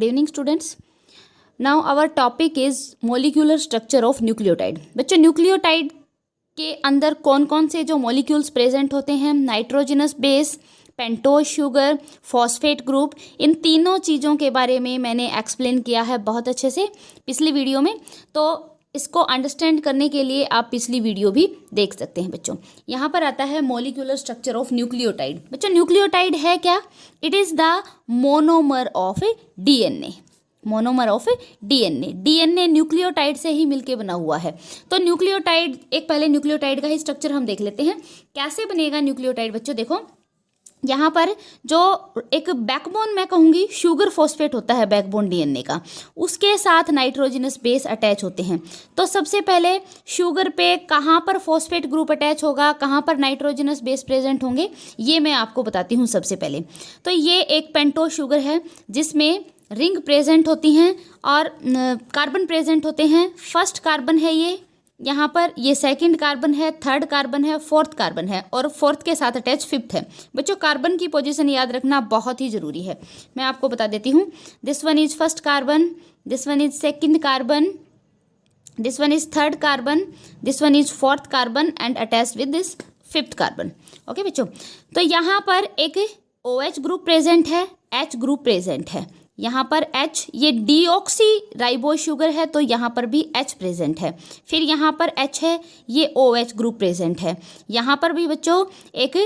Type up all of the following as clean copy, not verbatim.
Good evening students. Now our topic is molecular structure of nucleotide. बच्चों, nucleotide के अंदर कौन कौन से जो मॉलिक्यूल्स प्रेजेंट होते हैं, nitrogenous base, pentose sugar, phosphate group, इन तीनों चीज़ों के बारे में मैंने एक्सप्लेन किया है बहुत अच्छे से पिछली वीडियो में। तो इसको अंडरस्टैंड करने के लिए आप पिछली वीडियो भी देख सकते हैं। बच्चों, यहाँ पर आता है मॉलिक्यूलर स्ट्रक्चर ऑफ न्यूक्लियोटाइड। बच्चों, न्यूक्लियोटाइड है क्या? It is the monomer of DNA. Monomer of DNA. DNA nucleotide से ही मिलके बना हुआ है। तो न्यूक्लियोटाइड, एक पहले न्यूक्लियोटाइड का ही स्ट्रक्चर हम देख लेते हैं कैसे बनेगा न्यूक्लियोटाइड। बच्चों देखो, यहाँ पर जो एक बैकबोन मैं कहूँगी शुगर फॉस्फेट होता है बैकबोन डीएनए का, उसके साथ नाइट्रोजनस बेस अटैच होते हैं। तो सबसे पहले शुगर पे कहाँ पर फॉस्फेट ग्रुप अटैच होगा, कहाँ पर नाइट्रोजनस बेस प्रेजेंट होंगे, ये मैं आपको बताती हूँ सबसे पहले। तो ये एक पेंटोज शुगर है जिसमें रिंग प्रेजेंट होती हैं और कार्बन प्रेजेंट होते हैं। फर्स्ट कार्बन है ये, यहाँ पर ये सेकंड कार्बन है, थर्ड कार्बन है, फोर्थ कार्बन है और फोर्थ के साथ अटैच फिफ्थ है। बच्चों, कार्बन की पोजीशन याद रखना बहुत ही ज़रूरी है। मैं आपको बता देती हूँ, this one is first carbon, this one is second carbon, this one is third carbon, this one is fourth carbon and attach with this fifth carbon. Okay बच्चों, तो यहाँ पर एक OH ग्रुप प्रेजेंट है, H ग्रुप प्रेजेंट है। यहाँ पर H, ये डीऑक्सी राइबोज शुगर है तो यहाँ पर भी H प्रेजेंट है। फिर यहाँ पर H है, ये OH ग्रुप प्रेजेंट है। यहाँ पर भी बच्चों एक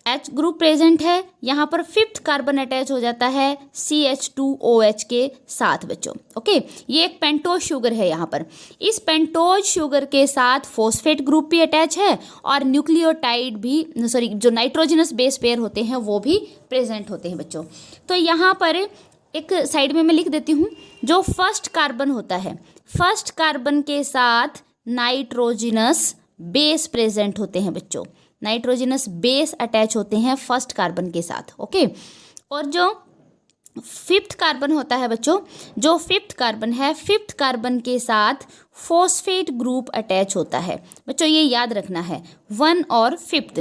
H ग्रुप प्रेजेंट है। यहाँ पर फिफ्थ कार्बन अटैच हो जाता है CH2OH के साथ। बच्चों ओके, ये एक पेंटोज शुगर है। यहाँ पर इस पेंटोज शुगर के साथ फॉस्फेट ग्रुप भी अटैच है और न्यूक्लियोटाइड भी, सॉरी, जो नाइट्रोजनस बेस पेयर होते हैं वो भी प्रेजेंट होते हैं। बच्चों, तो यहाँ पर एक साइड में मैं लिख देती हूँ, जो फर्स्ट कार्बन होता है, फर्स्ट कार्बन के साथ नाइट्रोजनस बेस प्रेजेंट होते हैं। बच्चों, नाइट्रोजनस बेस अटैच होते हैं फर्स्ट कार्बन के साथ। ओके, और जो फिफ्थ कार्बन होता है बच्चों, जो फिफ्थ कार्बन है, फिफ्थ कार्बन के साथ फॉस्फेट ग्रुप अटैच होता है। बच्चों ये याद रखना है, वन और फिफ्थ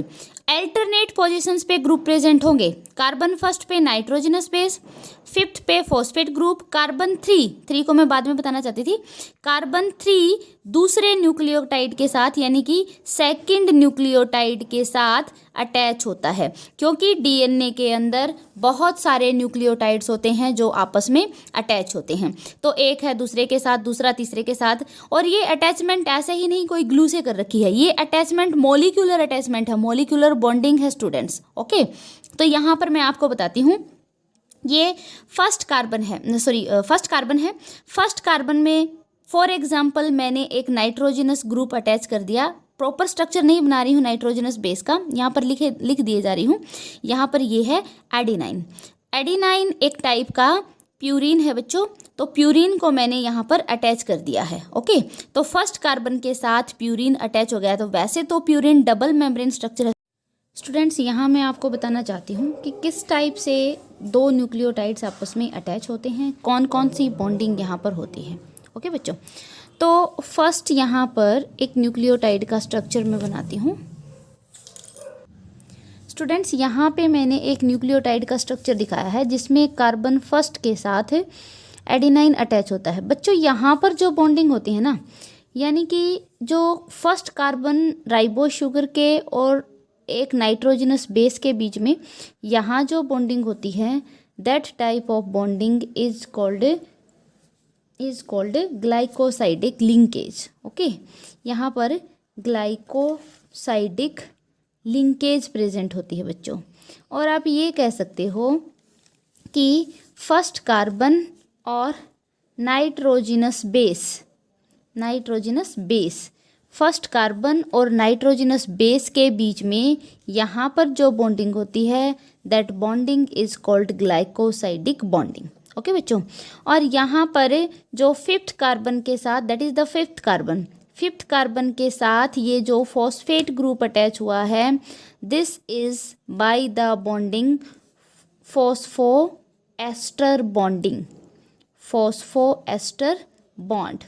अल्टरनेट पोजीशंस पे ग्रुप प्रेजेंट होंगे। कार्बन फर्स्ट पे नाइट्रोजनस बेस, फिफ्थ पे फॉस्फेट ग्रुप, कार्बन थ्री को मैं बाद में बताना चाहती थी, कार्बन 3 दूसरे न्यूक्लियोटाइड के साथ यानी कि सेकंड न्यूक्लियोटाइड के साथ अटैच होता है, क्योंकि डीएनए के अंदर बहुत सारे न्यूक्लियोटाइड्स होते हैं जो आपस में अटैच होते हैं। तो एक है दूसरे के साथ, दूसरा तीसरे के साथ, और ये अटैचमेंट ऐसे ही नहीं कोई ग्लू से कर रखी है, ये अटैचमेंट मॉलिक्यूलर अटैचमेंट है, मॉलिक्यूलर बॉन्डिंग है स्टूडेंट्स। ओके, तो यहाँ पर मैं आपको बताती हूँ, ये फर्स्ट कार्बन है, सॉरी फर्स्ट कार्बन है। फर्स्ट कार्बन में फॉर एग्जांपल मैंने एक नाइट्रोजनस ग्रुप अटैच कर दिया। प्रॉपर स्ट्रक्चर नहीं बना रही हूँ नाइट्रोजनस बेस का, यहाँ पर लिख दिए जा रही हूँ। यहाँ पर ये है एडिनाइन। एडिनाइन एक टाइप का प्यूरिन है बच्चों, तो प्यूरिन को मैंने यहाँ पर अटैच कर दिया है। ओके, तो फर्स्ट कार्बन के साथ प्यूरिन अटैच हो गया। तो वैसे तो प्यूरिन डबल मेम्ब्रेन स्ट्रक्चर है स्टूडेंट्स। यहाँ मैं आपको बताना चाहती हूँ कि किस टाइप से दो न्यूक्लियोटाइड्स आपस में अटैच होते हैं, कौन कौन सी बॉन्डिंग यहाँ पर होती है। ओके बच्चों, तो फर्स्ट यहाँ पर एक न्यूक्लियोटाइड का स्ट्रक्चर मैं बनाती हूँ। स्टूडेंट्स, यहाँ पे मैंने एक न्यूक्लियोटाइड का स्ट्रक्चर दिखाया है जिसमें कार्बन फर्स्ट के साथ एडिनाइन अटैच होता है। बच्चों, यहाँ पर जो बॉन्डिंग होती है ना, यानी कि जो फर्स्ट कार्बन राइबोज शुगर के और एक नाइट्रोजनस बेस के बीच में यहाँ जो बॉन्डिंग होती है, that type of bonding is called glycosidic linkage. Okay, यहाँ पर ग्लाइकोसाइडिक लिंकेज प्रेजेंट होती है बच्चों। और आप ये कह सकते हो कि फर्स्ट कार्बन और नाइट्रोजनस बेस, फर्स्ट कार्बन और नाइट्रोजनस बेस के बीच में यहाँ पर जो बॉन्डिंग होती है, that bonding is called glycosidic bonding. Okay बच्चों, और यहाँ पर जो फिफ्थ कार्बन के साथ, that is the fifth carbon के साथ ये जो फॉस्फेट ग्रुप अटैच हुआ है, this is by the bonding phosphoester bond.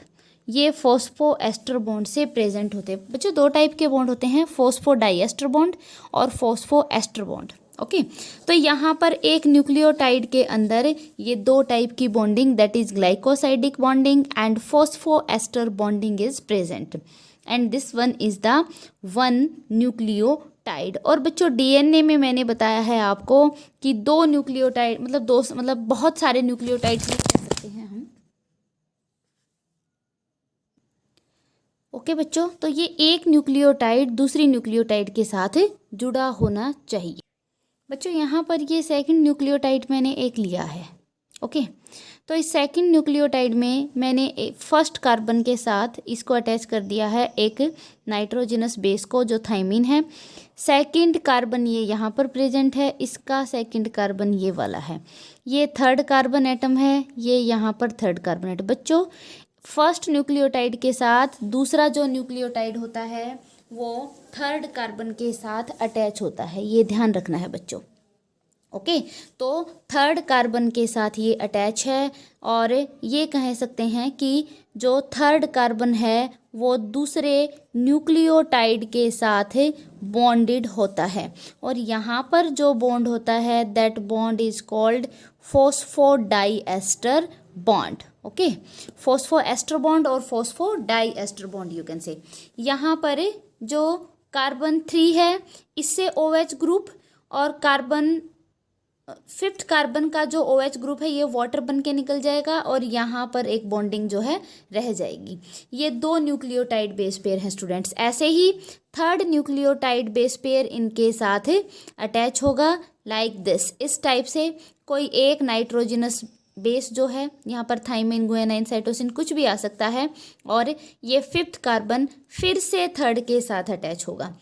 ये फॉस्फोएस्टर बॉन्ड से प्रेजेंट होते हैं। बच्चों, दो टाइप के बॉन्ड होते हैं, फॉस्फोडाइएस्टर बॉन्ड और फॉस्फोएस्टर बॉन्ड। ओके। तो यहाँ पर एक न्यूक्लियोटाइड के अंदर ये दो टाइप की bonding, that is glycosidic bonding and phosphoester bonding is present, and this one is the one nucleotide. और बच्चों डीएनए में मैंने बताया है आपको कि दो न्यूक्लियोटाइड मतलब बहुत सारे न्यूक्लियोटाइड कह सकते हैं हम। ओके बच्चों, तो ये एक न्यूक्लियोटाइड दूसरी न्यूक्लियोटाइड के साथ जुड़ा होना चाहिए। बच्चों यहाँ पर ये सेकंड न्यूक्लियोटाइड मैंने एक लिया है। ओके, तो इस सेकंड न्यूक्लियोटाइड में मैंने फर्स्ट कार्बन के साथ इसको अटैच कर दिया है एक नाइट्रोजनस बेस को, जो थाइमिन है। सेकंड कार्बन ये यहाँ पर प्रेजेंट है, इसका सेकंड कार्बन ये वाला है, ये थर्ड कार्बन एटम है, ये यहाँ पर थर्ड कार्बन एटम। बच्चों फर्स्ट न्यूक्लियोटाइड के साथ दूसरा जो न्यूक्लियोटाइड होता है वो थर्ड कार्बन के साथ अटैच होता है, ये ध्यान रखना है बच्चों। ओके, तो थर्ड कार्बन के साथ ये अटैच है, और ये कह सकते हैं कि जो थर्ड कार्बन है वो दूसरे न्यूक्लियोटाइड के साथ बॉन्डेड होता है, और यहाँ पर जो बॉन्ड होता है that bond is called phosphodiester bond. Okay, phosphoester bond और phosphodiester bond you can say. यहाँ पर जो कार्बन 3 है इससे OH ग्रुप, और कार्बन फिफ्थ कार्बन का जो OH ग्रुप है ये वाटर बन के निकल जाएगा, और यहाँ पर एक बॉन्डिंग जो है रह जाएगी। ये दो न्यूक्लियोटाइड बेस पेयर हैं स्टूडेंट्स। ऐसे ही थर्ड न्यूक्लियोटाइड बेस पेयर इनके साथ अटैच होगा लाइक दिस, इस टाइप से। कोई एक नाइट्रोजनस बेस जो है, यहाँ पर थाइमिन, गुआनाइन, साइटोसिन कुछ भी आ सकता है, और ये फिफ्थ कार्बन फिर से थर्ड के साथ अटैच होगा।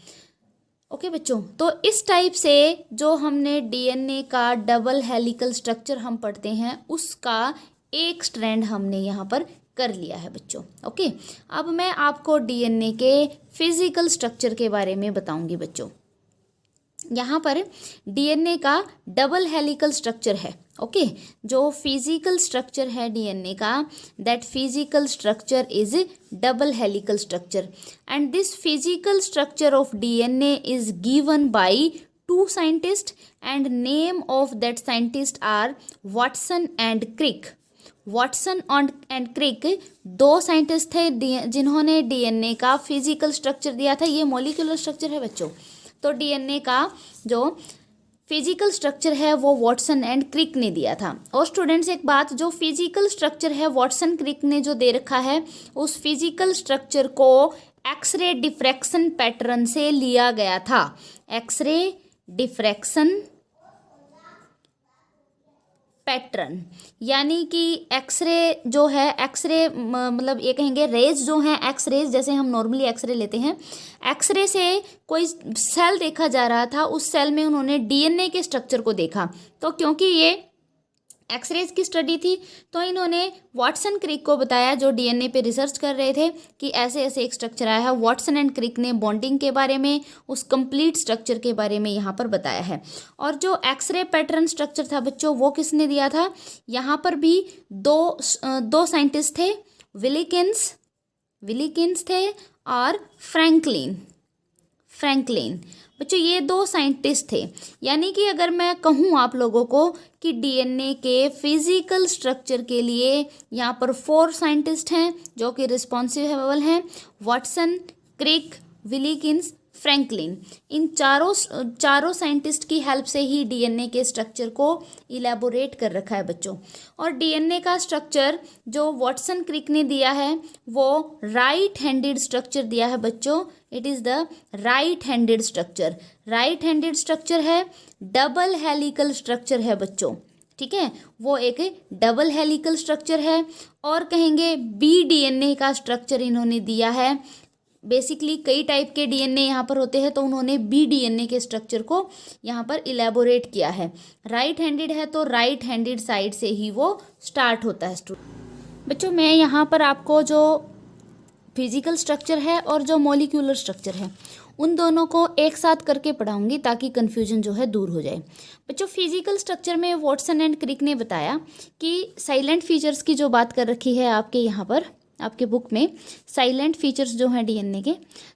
ओके बच्चों, तो इस टाइप से जो हमने डीएनए का डबल हेलिकल स्ट्रक्चर हम पढ़ते हैं उसका एक स्ट्रैंड हमने यहाँ पर कर लिया है बच्चों। ओके, अब मैं आपको डीएनए के फिजिकल स्ट्रक्चर के बारे में बताऊंगी बच्चों। यहाँ पर डीएनए का डबल हेलिकल स्ट्रक्चर है। ओके, जो फिजिकल स्ट्रक्चर है डीएनए का, that physical structure is double helical structure, and this physical structure of DNA is given by 2 scientist, and name of that scientist are Watson and Crick. Watson and Crick 2 scientist थे जिन्होंने DNA का physical structure दिया था। ये molecular structure है बच्चों। तो DNA का जो फिजिकल स्ट्रक्चर है वो वाटसन एंड क्रिक ने दिया था। और स्टूडेंट्स एक बात, जो फिजिकल स्ट्रक्चर है वाटसन क्रिक ने जो दे रखा है, उस फिजिकल स्ट्रक्चर को एक्सरे डिफ्रैक्शन पैटर्न से लिया गया था। एक्सरे डिफ्रैक्शन पैटर्न, यानी कि एक्सरे जो है, एक्सरे मतलब ये कहेंगे रेज जो हैं, एक्सरेज जैसे हम नॉर्मली एक्सरे लेते हैं, एक्सरे से कोई सेल देखा जा रहा था, उस सेल में उन्होंने डीएनए के स्ट्रक्चर को देखा। तो क्योंकि ये एक्सरेज की स्टडी थी तो इन्होंने वाटसन क्रिक को बताया, जो डीएनए पे रिसर्च कर रहे थे, कि ऐसे ऐसे एक स्ट्रक्चर आया है। वाटसन एंड क्रिक ने बॉन्डिंग के बारे में, उस कंप्लीट स्ट्रक्चर के बारे में यहाँ पर बताया है। और जो एक्सरे पैटर्न स्ट्रक्चर था बच्चों, वो किसने दिया था? यहाँ पर भी दो साइंटिस्ट थे, विलिकिंस थे और फ्रैंकलिन। बच्चों ये 2 साइंटिस्ट थे। यानी कि अगर मैं कहूँ आप लोगों को कि डीएनए के फिजिकल स्ट्रक्चर के लिए यहाँ पर 4 साइंटिस्ट हैं जो कि रिस्पॉन्सिबल हैं, वाटसन, क्रिक, विलिकिंस, फ्रैंकलिन। इन चारों साइंटिस्ट की हेल्प से ही डीएनए के स्ट्रक्चर को इलेबोरेट कर रखा है बच्चों। और डीएनए का स्ट्रक्चर जो वाटसन क्रिक ने दिया है वो राइट हैंडेड स्ट्रक्चर दिया है बच्चों। It is the right handed structure. Right handed structure है, डबल हेलिकल स्ट्रक्चर है बच्चों, ठीक है, वो एक डबल हेलिकल स्ट्रक्चर है। और कहेंगे बी डीएनए का स्ट्रक्चर इन्होंने दिया है। बेसिकली कई टाइप के डीएनए यहाँ पर होते हैं, तो उन्होंने बी डीएनए के स्ट्रक्चर को यहाँ पर इलेबोरेट किया है। राइट हैंडेड है तो राइट हैंडेड साइड से ही वो स्टार्ट होता है बच्चों। मैं यहाँ पर आपको जो फिजिकल स्ट्रक्चर है और जो मॉलिक्यूलर स्ट्रक्चर है उन दोनों को एक साथ करके पढ़ाऊंगी ताकि कन्फ्यूजन जो है दूर हो जाए। बच्चों फिजिकल स्ट्रक्चर में वाटसन एंड क्रिक ने बताया कि साइलेंट फीचर्स की जो बात कर रखी है आपके यहाँ पर, आपके बुक में साइलेंट फीचर्स जो हैं डीएनए के,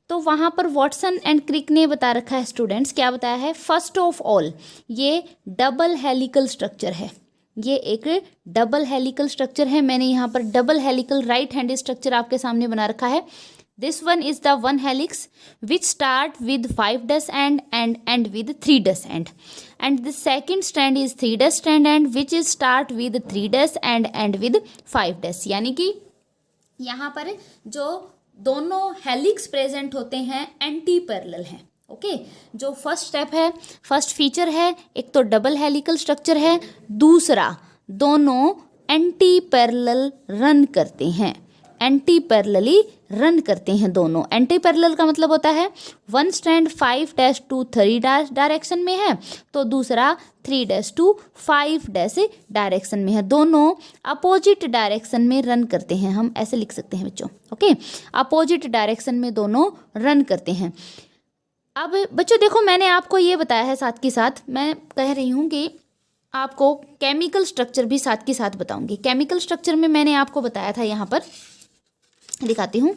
तो वहाँ पर वॉटसन एंड क्रिक ने बता रखा है स्टूडेंट्स, क्या बताया है, फर्स्ट ऑफ ऑल ये डबल हेलिकल स्ट्रक्चर है, ये एक डबल हेलिकल स्ट्रक्चर है। मैंने यहाँ पर double helical right hand structure आपके सामने बना रखा है। This one is the one helix which start with 5' and and with 3' and the second strand is 3' strand and which is start with 3' and with 5'। यानी कि यहाँ पर जो दोनों हेलिक्स प्रेजेंट होते हैं एंटी पैरेलल हैं। ओके, जो फर्स्ट स्टेप है, फर्स्ट फीचर है, एक तो डबल हेलिकल स्ट्रक्चर है, दूसरा दोनों एंटी पैरेलल रन करते हैं, एंटी पैरेलली रन करते हैं दोनों। एंटी पैरेलल का मतलब होता है वन स्ट्रैंड 5' to 3' डायरेक्शन में है तो दूसरा 3' to 5' डायरेक्शन में है, दोनों अपोजिट डायरेक्शन में रन करते हैं। हम ऐसे लिख सकते हैं बच्चों, ओके, अपोजिट डायरेक्शन में दोनों रन करते हैं। अब बच्चों देखो, मैंने आपको ये बताया है, साथ के साथ मैं कह रही हूँ कि आपको केमिकल स्ट्रक्चर भी साथ के साथ बताऊंगी। केमिकल स्ट्रक्चर में मैंने आपको बताया था, यहाँ पर दिखाती हूँ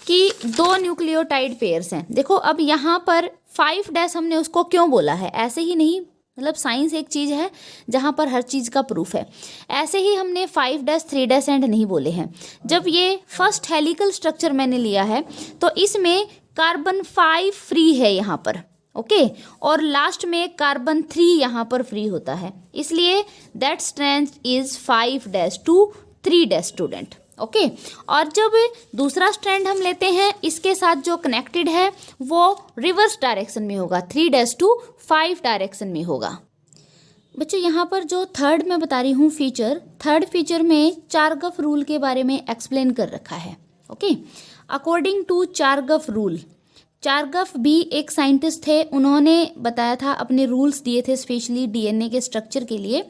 कि 2 न्यूक्लियोटाइड पेयर्स हैं। देखो अब यहाँ पर 5' हमने उसको क्यों बोला है, ऐसे ही नहीं, मतलब साइंस एक चीज़ है जहाँ पर हर चीज़ का प्रूफ है, ऐसे ही हमने 5' 3' एंड नहीं बोले हैं। जब ये फर्स्ट हेलिकल स्ट्रक्चर मैंने लिया है तो इसमें कार्बन 5 फ्री है यहाँ पर, ओके, और लास्ट में कार्बन 3 यहाँ पर फ्री होता है, इसलिए that strand is 5' to 3' student, okay. और जब दूसरा स्ट्रैंड हम लेते हैं, इसके साथ जो कनेक्टेड है वो रिवर्स डायरेक्शन में होगा, 3' to 5 डायरेक्शन में होगा। बच्चों यहाँ पर जो थर्ड मैं बता रही हूँ फीचर, थर्ड फीचर में चारगफ रूल के बारे में एक्सप्लेन कर रखा है, ओके। अकॉर्डिंग टू चारगफ रूल, चारगफ भी एक साइंटिस्ट थे, उन्होंने बताया था, अपने रूल्स दिए थे स्पेशली डीएनए के स्ट्रक्चर के लिए।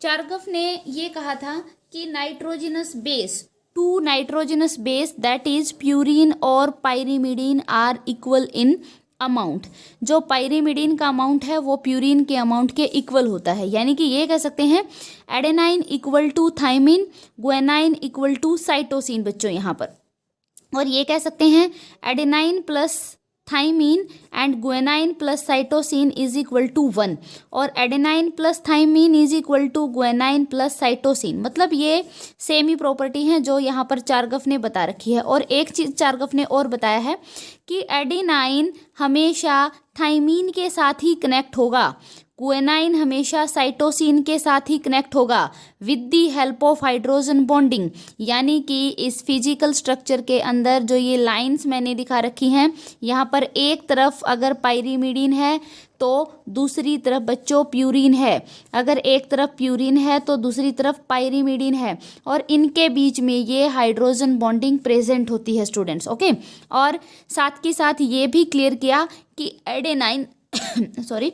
चारगफ ने ये कहा था कि nitrogenous base, 2 nitrogenous base that is purine और pyrimidine are equal in amount. जो पायरीमिडीन का अमाउंट है वो प्यूरिन के अमाउंट के इक्वल होता है, यानी कि ये कह सकते हैं adenine equal to thymine, guanine equal to cytosine बच्चों यहाँ पर, और ये कह सकते हैं adenine plus thymine and guanine plus cytosine is equal to 1, और adenine plus thymine is equal to guanine plus cytosine. मतलब ये सेम ही प्रॉपर्टी हैं जो यहाँ पर चारगफ ने बता रखी है। और एक चीज़ चारगफ ने और बताया है कि एडेनाइन हमेशा थाइमीन के साथ ही कनेक्ट होगा, गुएनाइन हमेशा साइटोसिन के साथ ही कनेक्ट होगा with the help of hydrogen bonding. यानी कि इस फिजिकल स्ट्रक्चर के अंदर जो ये लाइंस मैंने दिखा रखी हैं, यहाँ पर एक तरफ अगर पायरीमिडीन है तो दूसरी तरफ बच्चों प्यूरिन है, अगर एक तरफ प्यूरिन है तो दूसरी तरफ पायरीमिडीन है, और इनके बीच में ये हाइड्रोजन बॉन्डिंग प्रेजेंट होती है स्टूडेंट्स, ओके। और साथ के साथ ये भी क्लियर किया कि adenine sorry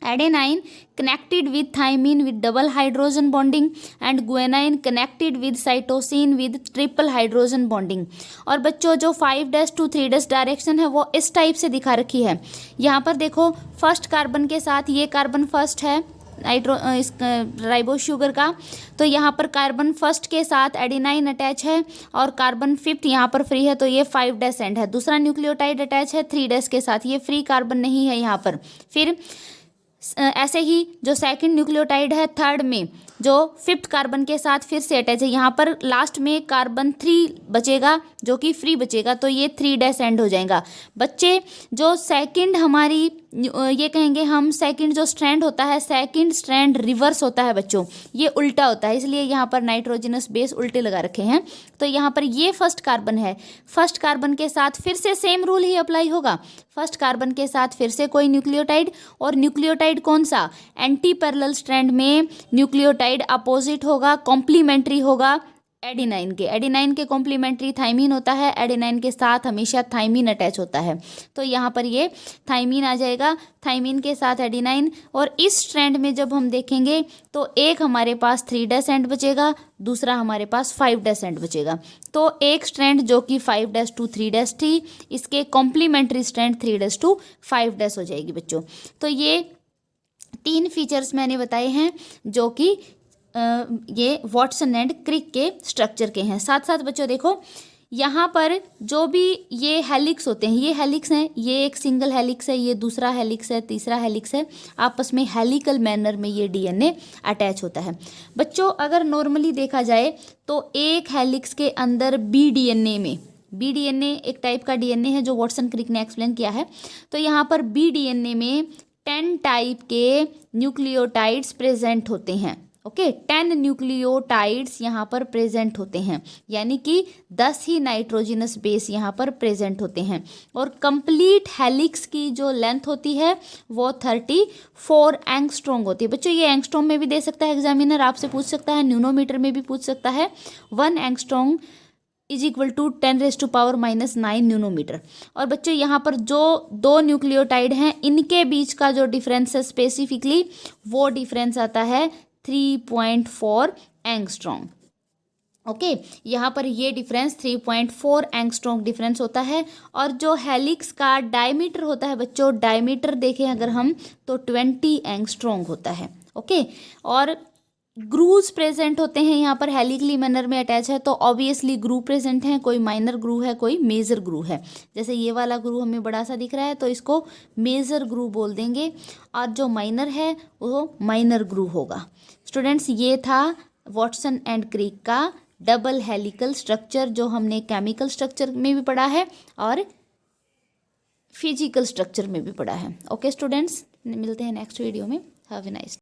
adenine connected with thymine with double hydrogen bonding and guanine connected with cytosine with triple hydrogen bonding। और बच्चों जो 5' to 3' डायरेक्शन है वो इस टाइप से दिखा रखी है। यहाँ पर देखो, फर्स्ट कार्बन के साथ ये कार्बन फर्स्ट है राइबोस शुगर का, तो यहाँ पर कार्बन फर्स्ट के साथ एडेनाइन अटैच है और कार्बन 5th यहाँ पर फ्री है, तो ये 5' एंड है। दूसरा न्यूक्लियोटाइड अटैच है 3' के साथ, ये फ्री कार्बन नहीं है यहाँ पर। फिर ऐसे ही जो सेकंड न्यूक्लियोटाइड है थर्ड में, जो 5th कार्बन के साथ फिर से अटैच है, यहाँ पर लास्ट में कार्बन 3 बचेगा जो कि फ्री बचेगा, तो ये 3' एंड हो जाएगा। बच्चे जो सेकंड हमारी ये कहेंगे हम, सेकंड जो स्ट्रैंड होता है, सेकंड स्ट्रैंड रिवर्स होता है बच्चों, ये उल्टा होता है, इसलिए यहाँ पर नाइट्रोजनस बेस उल्टे लगा रखे हैं। तो यहाँ पर ये फर्स्ट कार्बन है, फर्स्ट कार्बन के साथ फिर से सेम रूल ही अप्लाई होगा, फर्स्ट कार्बन के साथ फिर से कोई न्यूक्लियोटाइड, और न्यूक्लियोटाइड कौन सा, एंटी पैरेलल स्ट्रैंड में न्यूक्लियोटाइड अपोजिट होगा, कॉम्प्लीमेंट्री होगा एडेनाइन के। एडेनाइन के कॉम्प्लीमेंट्री थाइमीन होता है, एडेनाइन के साथ हमेशा थाइमीन अटैच होता है, तो यहाँ पर ये थाइमीन आ जाएगा, थाइमीन के साथ एडेनाइन। और इस स्ट्रैंड में जब हम देखेंगे तो एक हमारे पास 3' एंड बचेगा, दूसरा हमारे पास 5' एंड बचेगा। तो एक स्ट्रैंड जो कि 5' to 3' थी, इसके कॉम्प्लीमेंट्री स्ट्रैंड 3' to 5' हो जाएगी बच्चों। तो ये 3 फीचर्स मैंने बताए हैं जो कि ये वॉटसन एंड क्रिक के स्ट्रक्चर के हैं। साथ साथ बच्चों देखो यहाँ पर जो भी ये हेलिक्स होते हैं, ये हेलिक्स हैं, ये एक सिंगल हेलिक्स है, ये दूसरा हेलिक्स है, तीसरा हेलिक्स है, आपस में हेलिकल मैनर में ये डीएनए अटैच होता है। बच्चों अगर नॉर्मली देखा जाए तो एक हेलिक्स के अंदर बी डीएनए एक टाइप का डीएनए है जो वॉटसन क्रिक ने एक्सप्लेन किया है। तो यहाँ पर बी डीएनए में 10 टाइप के न्यूक्लियोटाइड्स प्रेजेंट होते हैं। ओके 10 न्यूक्लियोटाइड्स यहाँ पर प्रेजेंट होते हैं, यानी कि 10 ही नाइट्रोजिनस बेस यहाँ पर प्रेजेंट होते हैं। और कंप्लीट हेलिक्स की जो लेंथ होती है वो 34 एंगस्ट्रॉम होती है। बच्चों ये एंगस्ट्रॉम में भी दे सकता है एग्जामिनर, आपसे पूछ सकता है, न्यूनोमीटर में भी पूछ सकता है। 1 एंगस्ट्रॉम इज इक्वल टू 10⁻⁹ न्यूनोमीटर। और बच्चों यहाँ पर जो दो न्यूक्लियोटाइड हैं इनके बीच का जो डिफरेंस है स्पेसिफिकली वो डिफरेंस आता है 3.4 एंगस्ट्रॉम। ओके यहाँ पर ये डिफरेंस 3.4 एंगस्ट्रॉम डिफरेंस होता है। और जो हेलिक्स का डायमीटर होता है बच्चों, डायमीटर देखें अगर हम तो 20 एंगस्ट्रॉम होता है। ओके और ग्रूव्स प्रेजेंट होते हैं यहाँ पर, हेलिकली मैनर में अटैच है तो ऑब्वियसली ग्रूव प्रेजेंट हैं, कोई माइनर ग्रूव है कोई मेजर ग्रूव है। जैसे ये वाला ग्रूव हमें बड़ा सा दिख रहा है तो इसको मेजर ग्रूव बोल देंगे, और जो माइनर है वो माइनर ग्रूव होगा। स्टूडेंट्स ये था वॉटसन एंड क्रिक का डबल हेलिकल स्ट्रक्चर जो हमने केमिकल स्ट्रक्चर में भी पढ़ा है और फिजिकल स्ट्रक्चर में भी पढ़ा है। ओके स्टूडेंट्स, मिलते हैं नेक्स्ट वीडियो में। Have a nice